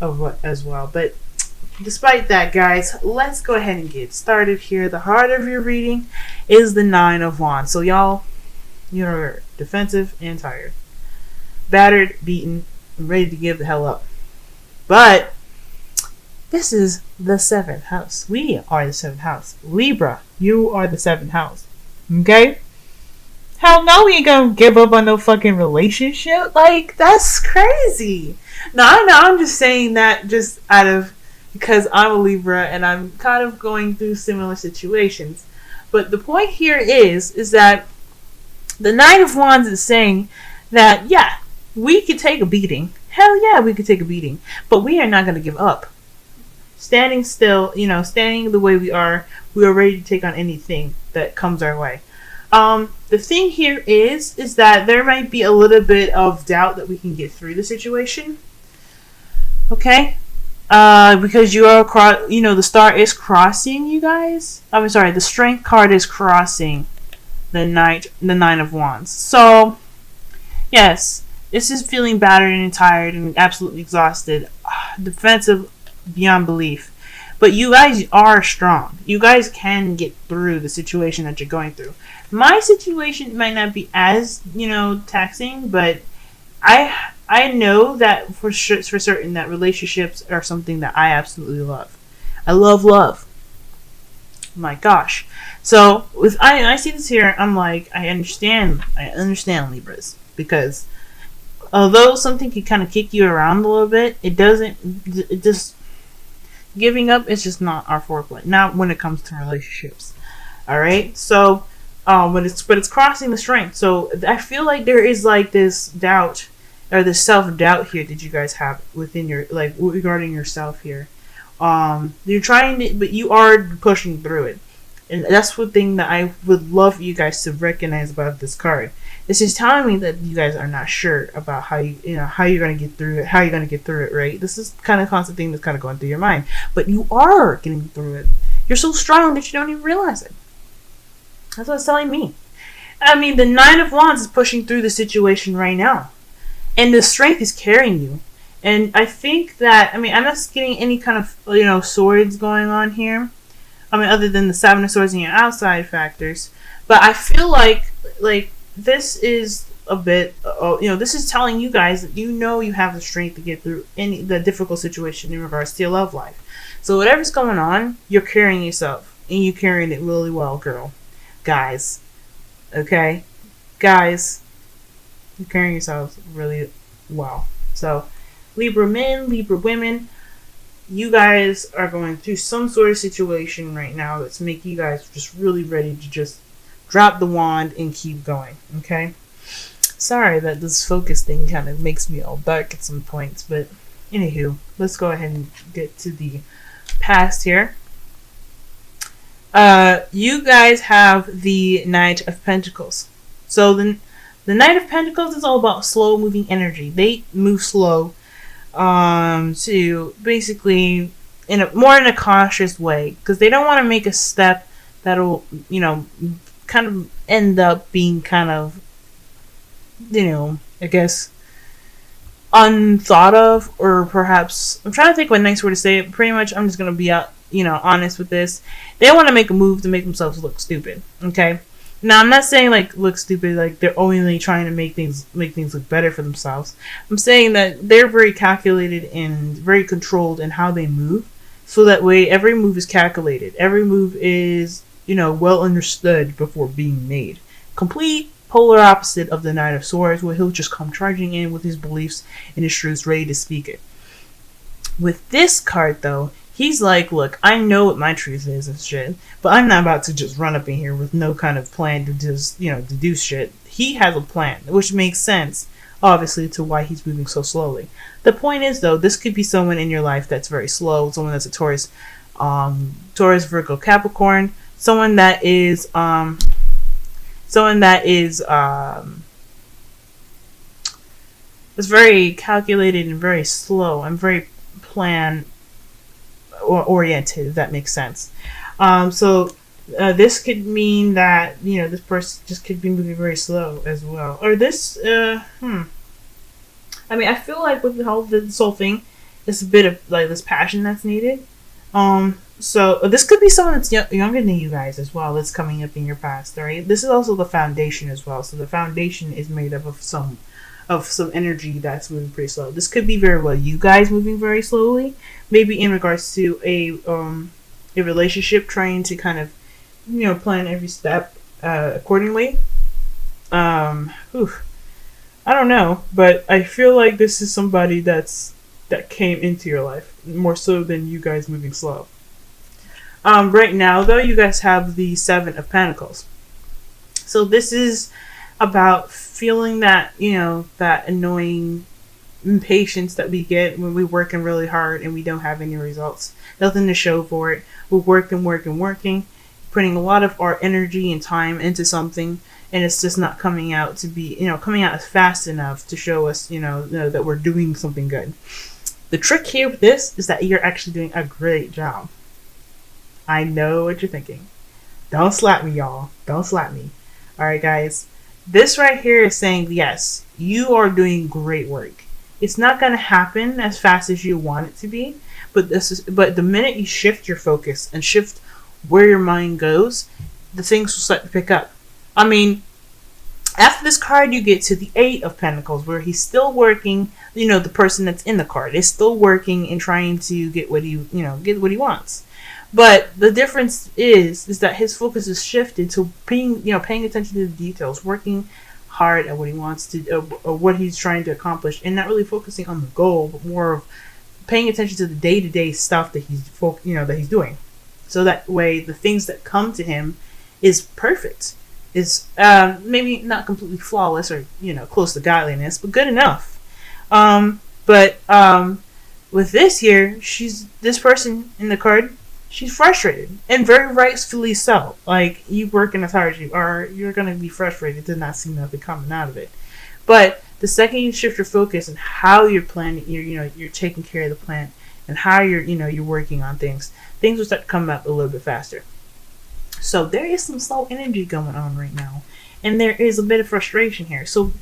of what as well. But despite that, guys, let's go ahead and get started here. The heart of your reading is the Nine of Wands. So y'all, you're defensive and tired, battered, beaten, and ready to give the hell up. But this is the seventh house. We are the seventh house. Libra, you are the seventh house. Okay? Hell no, we ain't gonna give up on no fucking relationship. Like, that's crazy. No, I'm just saying that just out of because I'm a Libra and I'm kind of going through similar situations. But the point here is that the Knight of Wands is saying that, yeah, we could take a beating. Hell yeah, we could take a beating. But we are not going to give up. Standing still, standing the way we are ready to take on anything that comes our way. The thing here is that there might be a little bit of doubt that we can get through the situation. Okay? Because you are the star is crossing you guys. I'm sorry, the Strength card is crossing the Nine of Wands. So, yes, this is feeling battered and tired and absolutely exhausted, defensive beyond belief. But you guys are strong. You guys can get through the situation that you're going through. My situation might not be as, taxing, but I know that for certain that relationships are something that I absolutely love. I love love. My gosh. So I see this here, I'm like, I understand Libras, because although something can kind of kick you around a little bit, it just giving up is just not our foreplay. Not when it comes to relationships. All right. So, but it's crossing the Strength. So I feel like there is like this doubt or this self-doubt here that you guys have within your, like, regarding yourself here. You're trying to, but you are pushing through it. And that's the thing that I would love you guys to recognize about this card. This is telling me that you guys are not sure about how you're going to get through it, how you're going to get through it, right? This is kind of constant thing that's kind of going through your mind. But you are getting through it. You're so strong that you don't even realize it. That's what it's telling me. I mean, the Nine of Wands is pushing through the situation right now. And the Strength is carrying you. And I think that, I'm not getting any kind of, swords going on here. Other than the Seven of Swords and your outside factors. But I feel like this is a bit, this is telling you guys that you have the strength to get through the difficult situation in regards to your love life. So whatever's going on, you're carrying yourself. And you're carrying it really well, girl. Guys. Okay? Guys. You're carrying yourselves really well. So, Libra men, Libra women, you guys are going through some sort of situation right now that's making you guys just really ready to just drop the wand and keep going. Okay? Sorry that this focus thing kind of makes me all dark at some points, but anywho, let's go ahead and get to the past here. You guys have the Knight of Pentacles. So the Knight of Pentacles is all about slow moving energy. They move slow to basically in a cautious way, because they don't want to make a step that'll kind of end up being kind of I guess unthought of, or perhaps I'm trying to think of a nice word to say it. Pretty much, I'm just gonna be honest with this. They want to make a move to make themselves look stupid. Okay. Now, I'm not saying like look stupid, like they're only trying to make things look better for themselves. I'm saying that they're very calculated and very controlled in how they move, so that way every move is calculated. Every move is, well understood before being made. Complete polar opposite of the Knight of Swords, where he'll just come charging in with his beliefs and his truths, ready to speak it. With this card, though, he's like, look, I know what my truth is and shit, but I'm not about to just run up in here with no kind of plan to just, to do shit. He has a plan, which makes sense, obviously, to why he's moving so slowly. The point is, though, this could be someone in your life that's very slow, someone that's a Taurus, Virgo, Capricorn, someone that is very calculated and very slow and very plan oriented, if that makes sense. So this could mean that this person just could be moving very slow as well, or this I feel like with this whole thing, it's a bit of like this passion that's needed. So this could be someone that's younger than you guys as well. That's coming up in your past, right? This is also the foundation as well. So the foundation is made up of some energy that's moving pretty slow. This could be very well you guys moving very slowly, maybe in regards to a relationship, trying to kind of plan every step accordingly. I don't know, but I feel like this is somebody that came into your life more so than you guys moving slow. Right now, though, you guys have the Seven of Pentacles. So this is about feeling that, that annoying impatience that we get when we're working really hard and we don't have any results. Nothing to show for it. We're working, putting a lot of our energy and time into something, and it's just not coming out to be, coming out fast enough to show us, that we're doing something good. The trick here with this is that you're actually doing a great job. I know what you're thinking. Don't slap me, y'all. Don't slap me. All right, guys. This right here is saying, yes, you are doing great work. It's not going to happen as fast as you want it to be, but the minute you shift your focus and shift where your mind goes, the things will start to pick up. I mean, after this card, you get to the Eight of Pentacles, where he's still working. The person that's in the card is still working and trying to get what he wants. But the difference is that his focus is shifted to paying attention to the details, working hard at what he wants to, or what he's trying to accomplish, and not really focusing on the goal, but more of paying attention to the day-to-day stuff that he's doing. So that way, the things that come to him is perfect. Is maybe not completely flawless or close to godliness, but good enough. But with this here, this person in the card, she's frustrated, and very rightfully so. Like, you working as hard as you are, you're gonna be frustrated to not see nothing coming out of it. But the second you shift your focus and how you're planning, you're taking care of the plant, and how you're working on things will start to come up a little bit faster. So there is some slow energy going on right now, and there is a bit of frustration here. So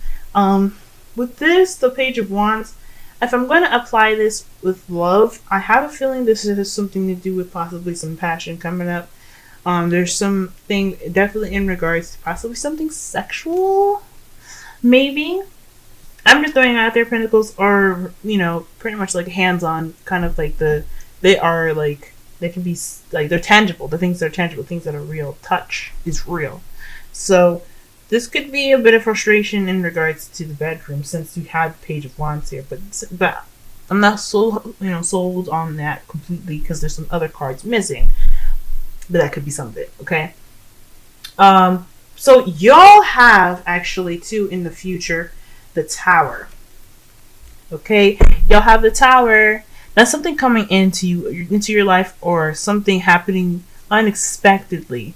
with this, the Page of Wands, if I'm going to apply this with love, I have a feeling this has something to do with possibly some passion coming up. There's something definitely in regards to possibly something sexual, maybe. I'm just throwing out there. Pentacles are, pretty much like hands-on, kind of like they can be like, they're tangible. The things that are tangible, things that are real. Touch is real. So this could be a bit of frustration in regards to the bedroom, since you have Page of Wands here. But I'm not sold on that completely, because there's some other cards missing. But that could be some of it. Okay. So y'all have actually too in the future the Tower. Okay, y'all have the Tower. That's something coming into your life, or something happening unexpectedly.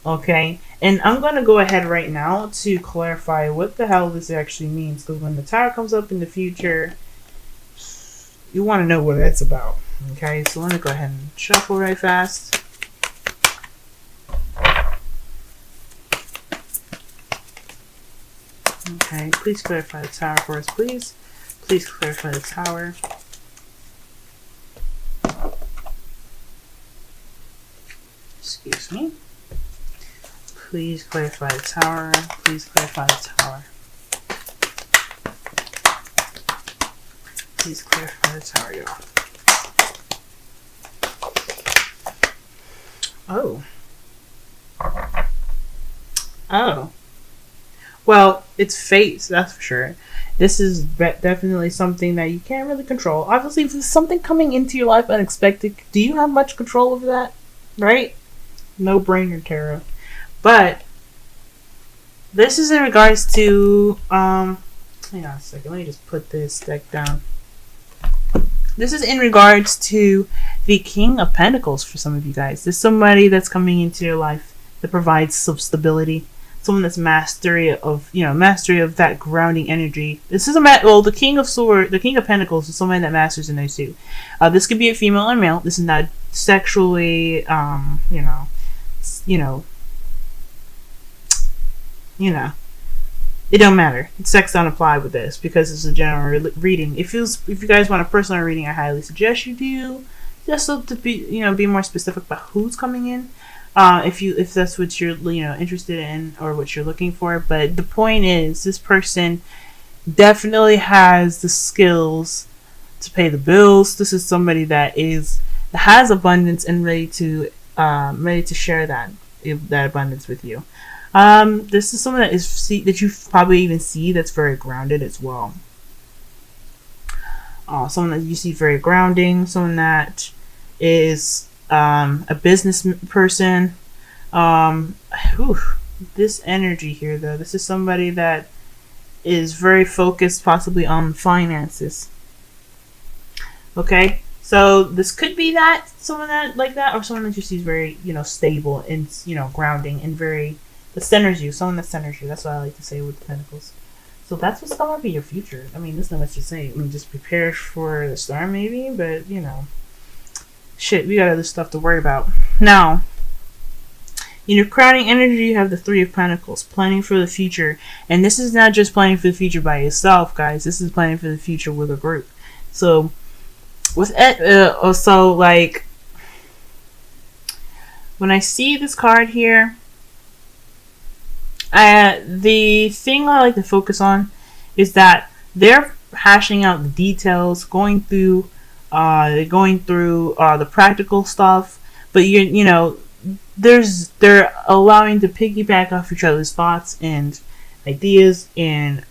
Okay, and I'm going to go ahead right now to clarify what the hell this actually means, because when the Tower comes up in the future, you want to know what it's about. Okay, so let me go ahead and shuffle right fast. Okay, please clarify the Tower for us, please. Please clarify the Tower. Excuse me. Please clarify the Tower. Please clarify the Tower. Please clarify the Tower, y'all. Oh. Oh. Well, it's fate, that's for sure. This is definitely something that you can't really control. Obviously, if there's something coming into your life unexpected, do you have much control over that? Right? No brainer, tarot. But this is in regards to hang on a second, let me just put this deck down. This is in regards to the King of Pentacles for some of you guys. There's somebody that's coming into your life that provides some stability. Someone that's mastery of that grounding energy. This is the King of Pentacles is someone that masters in those two. This could be a female or male. This is not sexually, it don't matter. Sex don't apply with this because it's a general reading. If you guys want a personal reading, I highly suggest you do, just so to be more specific about who's coming in. If that's what you're interested in or what you're looking for. But the point is, this person definitely has the skills to pay the bills. This is somebody that has abundance and ready to share that abundance with you. This is someone that you probably even see that's very grounded as well. Someone that you see very grounding. Someone that is a business person. This energy here, though, this is somebody that is very focused, possibly on finances. Okay, so this could be someone that like that, or someone that you see is very stable and grounding and very that centers you. Someone that centers you. That's what I like to say with the Pentacles. So that's what's going to be your future. I mean, there's not much to say. I mean, just prepare for the storm, maybe, but shit, we got other stuff to worry about. Now, in your crowning energy, you have the Three of Pentacles, planning for the future. And this is not just planning for the future by yourself, guys. This is planning for the future with a group. So, with it, also, like, when I see this card here, the thing I like to focus on is that they're hashing out the details, going through the practical stuff, but they're allowing to piggyback off each other's thoughts and ideas and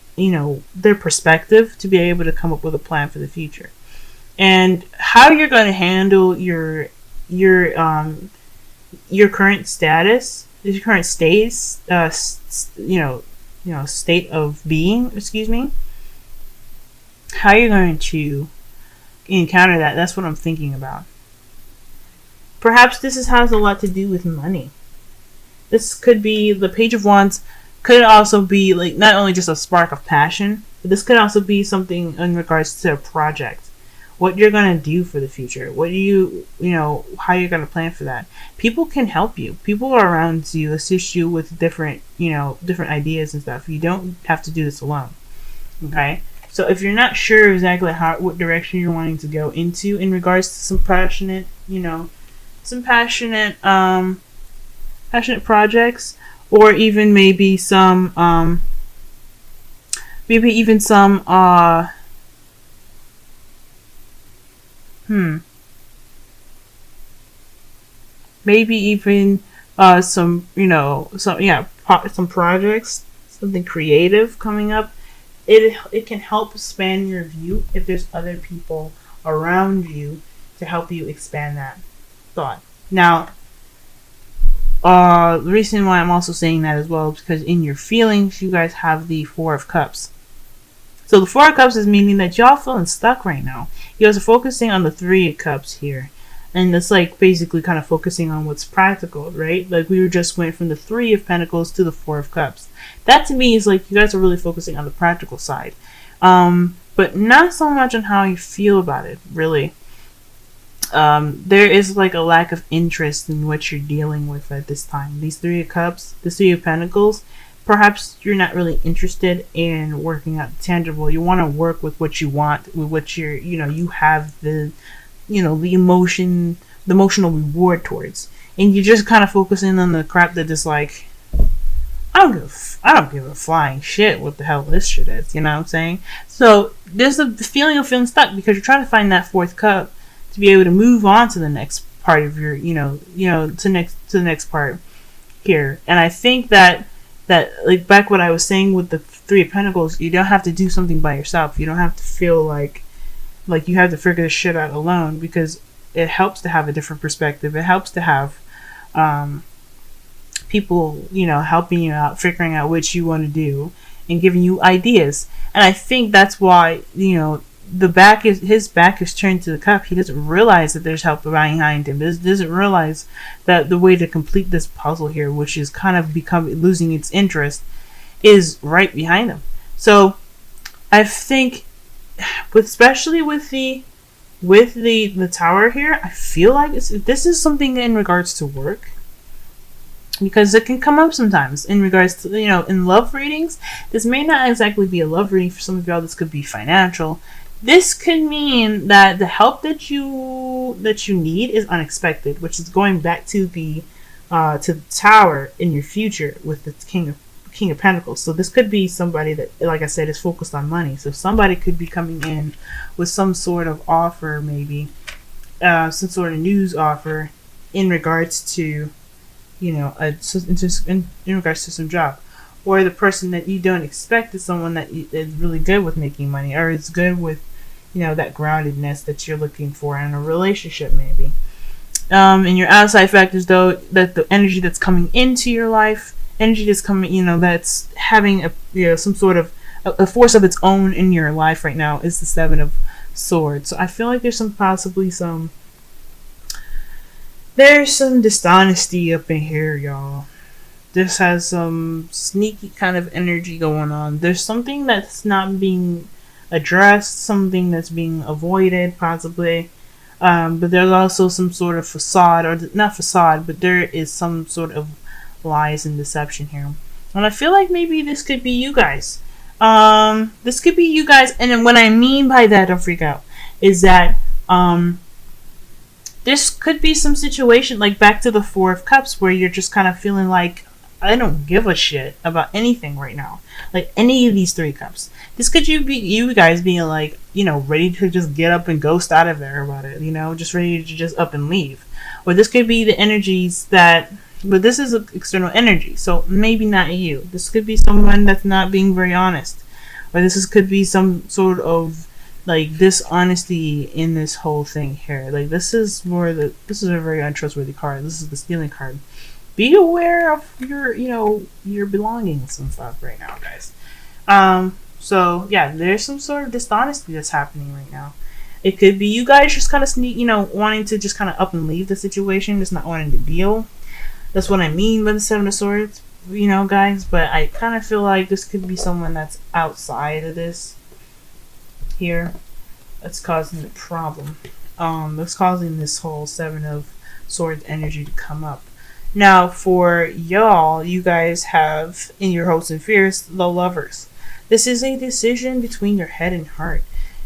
their perspective to be able to come up with a plan for the future. And how you're going to handle your current status, your current state, state of being. Excuse me. How you're going to encounter that's what I'm thinking about. Perhaps this has a lot to do with money. This could be the Page of Wands. Could also be like not only just a spark of passion, but this could also be something in regards to a project. What you're going to do for the future. What do how you're going to plan for that. People can help you. People are around you, assist you with different ideas and stuff. You don't have to do this alone. Okay? So if you're not sure exactly what direction you're wanting to go into in regards to some passionate projects, or even maybe some some projects, something creative coming up. It can help expand your view if there's other people around you to help you expand that thought. Now, the reason why I'm also saying that as well is because in your feelings, you guys have the Four of Cups. So the Four of Cups is meaning that y'all feeling stuck right now. You guys are focusing on the Three of Cups here. And it's like basically kind of focusing on what's practical, right? Like we just went from the Three of Pentacles to the Four of Cups. That to me is like you guys are really focusing on the practical side. But not so much on how you feel about it, really. There is like a lack of interest in what you're dealing with at this time. These Three of Cups, the Three of Pentacles, perhaps you're not really interested in working out tangible. You want to work with what you want, with what you have the emotional reward towards, and you're just kind of focusing on the crap that is like, I don't give a flying shit what the hell this shit is. You know what I'm saying? So there's a feeling of feeling stuck because you're trying to find that fourth cup to be able to move on to the next part of your, to the next part here. And I think that like back what I was saying with the Three of Pentacles, you don't have to do something by yourself. You don't have to feel like you have to figure this shit out alone, because it helps to have a different perspective. It helps to have people, helping you out, figuring out what you want to do and giving you ideas. And I think that's why, his back is turned to the cup. He doesn't realize that there's help behind him. He doesn't realize that the way to complete this puzzle here, which is kind of losing its interest, is right behind him. So I think, especially with the Tower here, I feel like this is something in regards to work. because it can come up sometimes in regards to, in love readings. This may not exactly be a love reading for some of y'all. This could be financial. This could mean that the help that you need is unexpected, which is going back to the tower in your future with the King of Pentacles. So this could be somebody that, like I said, is focused on money. So somebody could be coming in with some sort of offer, maybe some sort of news offer in regards to, in regards to some job. Or the person that you don't expect is someone that is really good with making money, or is good with, that groundedness that you're looking for in a relationship, maybe. In your outside factors, though, that the energy that's coming into your life, energy that's coming, that's having some sort of a force of its own in your life right now, is the Seven of Swords. So I feel like there's some dishonesty up in here, y'all. This has some sneaky kind of energy going on. There's something that's not being addressed, something that's being avoided, possibly. But there's also some sort of facade, or not facade, but there is some sort of lies and deception here. And I feel like maybe this could be you guys. This could be you guys. And then what I mean by that, don't freak out, is that this could be some situation like back to the Four of Cups, where you're just kind of feeling like, I don't give a shit about anything right now. Like any of these Three Cups. This could be you guys being like, ready to just get up and ghost out of there about it. Just ready to just up and leave. Or this could be the energies that, but this is an external energy, so maybe not you. This could be someone that's not being very honest. Or could be some sort of like dishonesty in this whole thing here. Like this is a very untrustworthy card. This is the stealing card. Be aware of your belongings and stuff right now, guys. So yeah, there's some sort of dishonesty that's happening right now. It could be you guys just kind of wanting to just kind of up and leave the situation, just not wanting to deal. That's what I mean by the Seven of Swords, guys. But I kind of feel like this could be someone that's outside of this here that's causing the problem. That's causing this whole Seven of Swords energy to come up. Now, for y'all, you guys have in your hopes and fears the Lovers. This is a decision between your head and heart,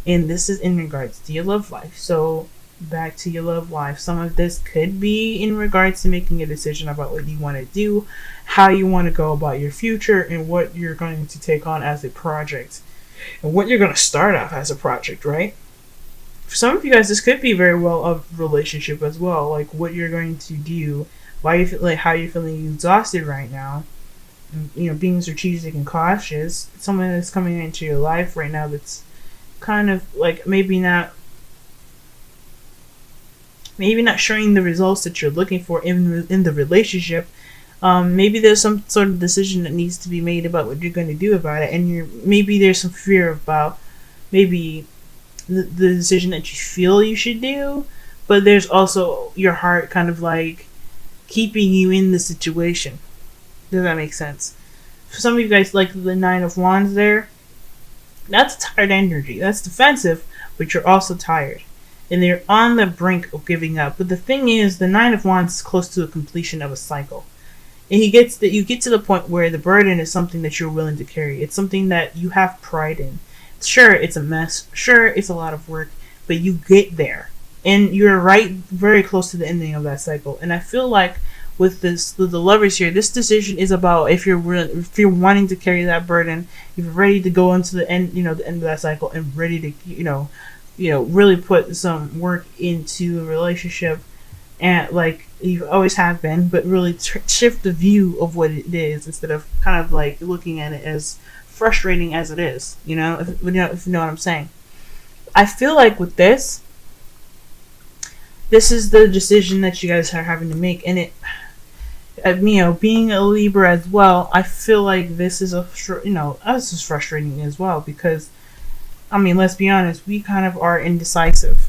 and this is in regards to your love life. So back to your love life. Some of this could be in regards to making a decision about what you want to do, how you want to go about your future, and what you're going to take on as a project, and what you're going to start off as a project, right? For some of you guys, this could be very well a relationship as well, like what you're going to do, why you feel like how you're feeling exhausted right now, and, being strategic and cautious. Someone that's coming into your life right now that's kind of like maybe not showing the results that you're looking for in the relationship. Maybe there's some sort of decision that needs to be made about what you're going to do about it, and maybe there's some fear about maybe the decision that you feel you should do, but there's also your heart kind of like keeping you in the situation. Does that make sense? For some of you guys, like the Nine of Wands there, that's tired energy. That's defensive, but you're also tired. And they're on the brink of giving up. But the thing is, the Nine of Wands is close to the completion of a cycle. And you get to the point where the burden is something that you're willing to carry. It's something that you have pride in. Sure, it's a mess. Sure, it's a lot of work. But you get there. And you're very close to the ending of that cycle. And I feel like with the Lovers here, this decision is about if you're wanting to carry that burden, if you're ready to go into the end, the end of that cycle, and ready to, really put some work into the relationship, and like you always have been, but really shift the view of what it is instead of kind of like looking at it as frustrating as it is. If you know what I'm saying. I feel like with this is the decision that you guys are having to make, and it, being a Libra as well, I feel like this is this is frustrating as well, because let's be honest, we kind of are indecisive.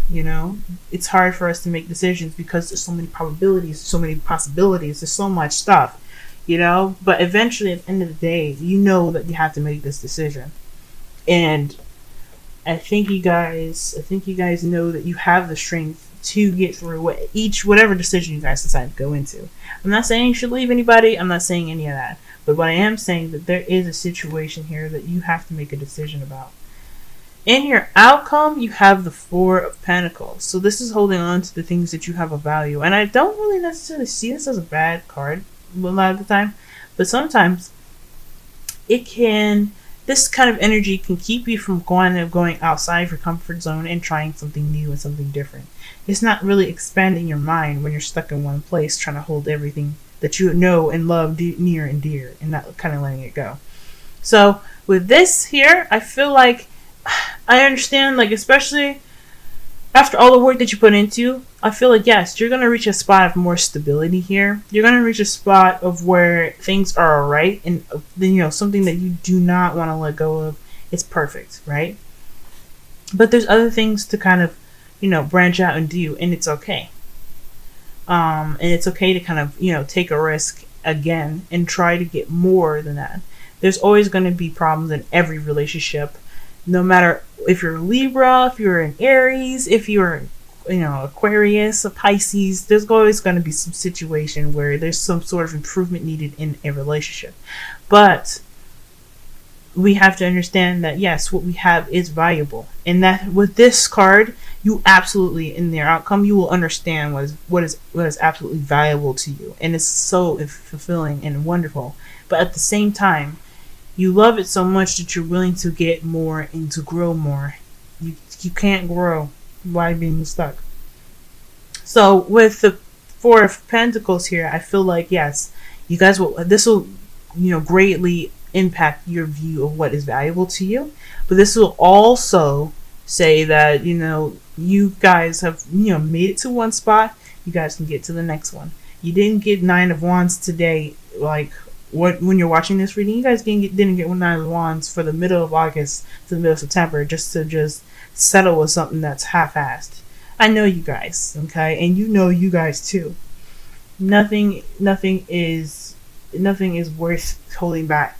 It's hard for us to make decisions because there's so many probabilities, so many possibilities, there's so much stuff, but eventually at the end of the day, that you have to make this decision. And I think you guys know that you have the strength to get through whatever decision you guys decide to go into. I'm not saying you should leave anybody. I'm not saying any of that. But what I am saying that there is a situation here that you have to make a decision about. In your outcome, you have the Four of Pentacles. So this is holding on to the things that you have of value. And I don't really necessarily see this as a bad card a lot of the time. But sometimes this kind of energy can keep you from going outside your comfort zone and trying something new and something different. It's not really expanding your mind when you're stuck in one place trying to hold everything that you know and love near and dear and not kind of letting it go. So with this here, I feel like I understand, like, especially after all the work that you put into, I feel like, yes, you're going to reach a spot of more stability here. You're going to reach a spot of where things are alright, and then, something that you do not want to let go of. It's perfect, right? But there's other things to kind of, branch out and do, and it's okay. And it's okay to kind of, take a risk again and try to get more than that. There's always going to be problems in every relationship. No matter if you're Libra, if you're an Aries, if you're, Aquarius, a Pisces, there's always going to be some situation where there's some sort of improvement needed in a relationship. But we have to understand that, yes, what we have is valuable. And that with this card, you absolutely, in their outcome, you will understand what is absolutely valuable to you. And it's so fulfilling and wonderful. But at the same time, you love it so much that you're willing to get more and to grow more. You can't grow by being stuck. So with the Four of Pentacles here, I feel like, yes, you guys this will greatly impact your view of what is valuable to you. But this will also say that you guys have made it to one spot. You guys can get to the next one. You didn't get Nine of Wands today, like when you're watching this reading. You guys didn't get Nine of Wands for the middle of August to the middle of September just to settle with something that's half-assed. I know you guys, okay, and you guys too. Nothing is worth holding back.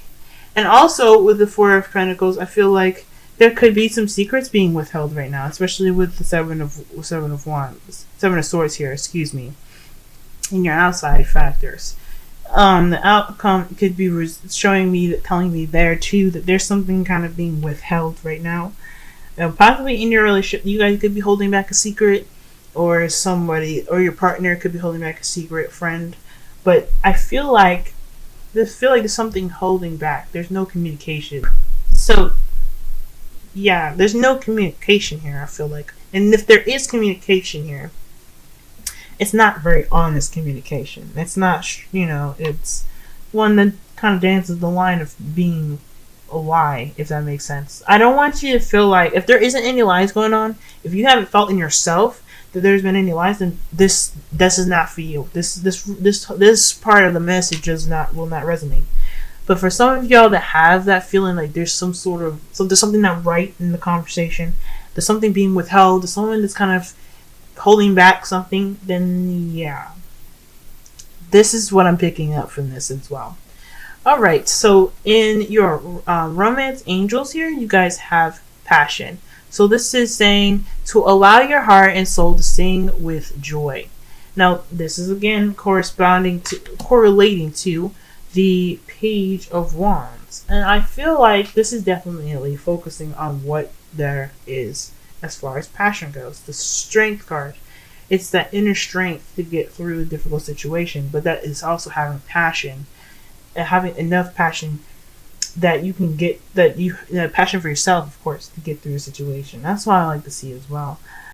And also with the Four of Pentacles, I feel like there could be some secrets being withheld right now, especially with the Seven of Swords here. Excuse me. In your outside factors. The outcome could be telling me there too that there's something kind of being withheld right now. Possibly in your relationship, you guys could be holding back a secret, or somebody or your partner could be holding back a secret, friend. But I feel like there's something holding back. There's no communication. So yeah, there's no communication here, I feel like. And if there is communication here, it's not very honest communication. It's not, it's one that kind of dances the line of being a lie, if that makes sense. I don't want you to feel like, if there isn't any lies going on, if you haven't felt in yourself that there's been any lies, then this is not for you. This part of the message will not resonate. But for some of y'all that have that feeling like there's there's something not right in the conversation, there's something being withheld, there's someone that's kind of holding back something, then yeah, this is what I'm picking up from this as well. Alright, so in your romance angels here, you guys have passion. So this is saying to allow your heart and soul to sing with joy. Now this is again correlating to the Page of Wands, and I feel like this is definitely focusing on what there is as far as passion goes. The Strength card, it's that inner strength to get through a difficult situation, but that is also having passion, and having enough passion that you can get passion for yourself, of course, to get through a situation. That's what I like to see as well.